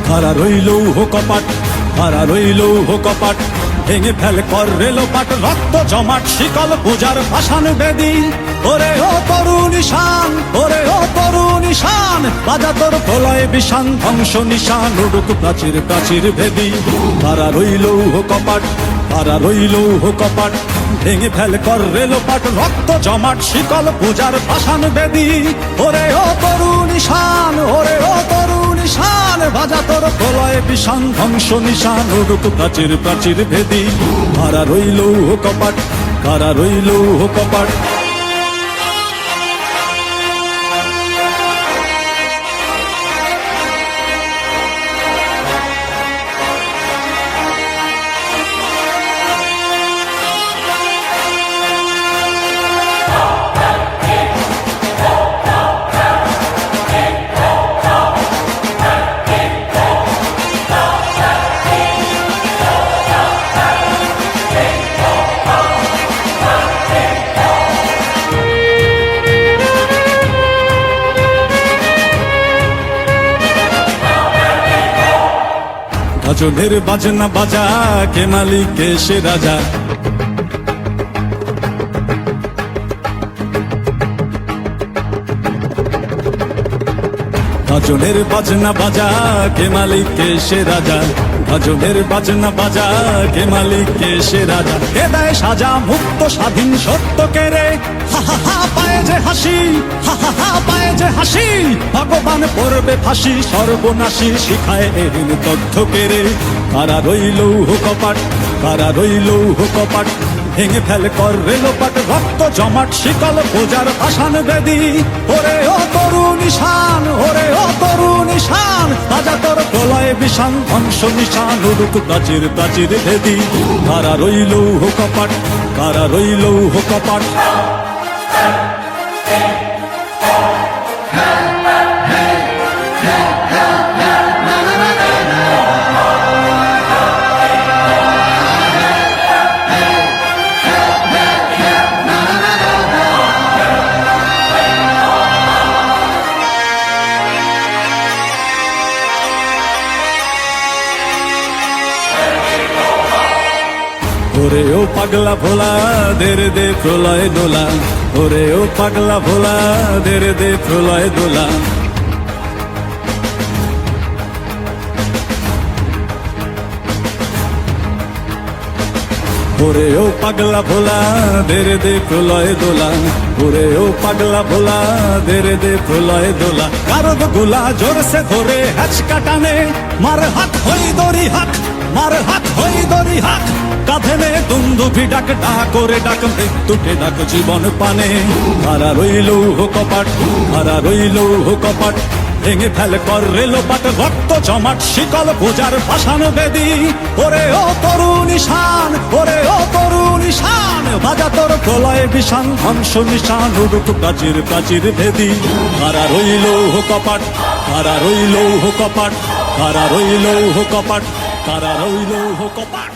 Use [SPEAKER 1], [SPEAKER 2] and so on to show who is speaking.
[SPEAKER 1] খাড়া রইল কপাট, খাড়া রইল কপাট, ভেঙে ফেল কর রেলোপাট, রক্ত জমাট শিকল পূজার ভাসান বেদি। ওরে ও তরুণ ঈশান, ওরে ও তরুণ ঈশান, বাজা তোর প্রলয় বিষান, ধ্বংস নিশান উড়ুক প্রাচীর প্রাচীর ভেদি। খাড়া রইল কপাট, খাড়া রইল কপাট, ভেঙে ফেল কর রেলোপাট, রক্ত জমাট শিকল পূজার ভাসান বেদি। ওরে ও তরুণ ঈশান, ওরে ও তরুণ ঈশান, বাজা তোর প্রলয় বিষান, ধ্বংস নিশান উড়ুক প্রাচীর প্রাচীর ভেদি। খাড়া রইল কপাট, খাড়া রইল কপাট। ভজনের বাজনা বাজা, কে মালিক কে সে রাজা। ভজনের বাজনা বাজা, কে মালিক কে সে রাজা। ভজনের বাজনা বাজা, কে মালিক কে সে রাজা। কে দেয় সাজা মুক্ত স্বাধীন সত্য কে রে, হা হা হা পায়ে যে হাসি, হা হা হা পায়ে যে হাসি। ভগবান পড়বে ফাঁসি, সর্বনাশী শিখায় এরিন তথ্য কে রে। কারা রইল কপাট, কারা রইল কপাট, ভেঙে ফেল কর রেলোপাট, রক্ত জমাট শিকল পূজার ভাসান বেদি। ওরে ও তরুণ ঈশান, ওরে ও তরুণ ঈশান, বাজা তোর প্রলয় বিষান, ধ্বংস নিশান উড়ুক প্রাচীর প্রাচীর ভেদি। কারা রইল কপাট, কারা রইল কপাট। ওরে ও পাগলা ভোলা, দেরে দে প্রলয় দোলা। ওরে ও পাগলা ভোলা, দেরে দে প্রলয় দোলা। ওরে ও পাগলা ভোলা, দেরে দে প্রলয় দোলা। ওরে ও পাগলা ভোলা, দেরে দে প্রলয় দোলা। কারদ গোলা জোরসে ধরে হ্যাচকা টানে, মার হাত হই দড়ি হাক, মার হাত হই দড়ি হাক। কাঁধে নে দুন্দুভি ডাক, ডাক করে ডাক মৃত্যুকে ডাক জীবন পানে। কারা রইল কপাট, কারা রইল কপাট, ভেঙে ফেল কর রেলোপাট, রক্ত জমাট শিকল পূজার ভাসান বেদি। ওরে ও তরুণ ঈশান, ওরে ও তরুণ ঈশান, বাজা তোর প্রলয় বিষান, ধ্বংস নিশান উড়ুক প্রাচীর প্রাচীর ভেদি। কারা রইল কপাট, কারা রইল কপাট, কারা রইল কপাট, কারা রইল কপাট।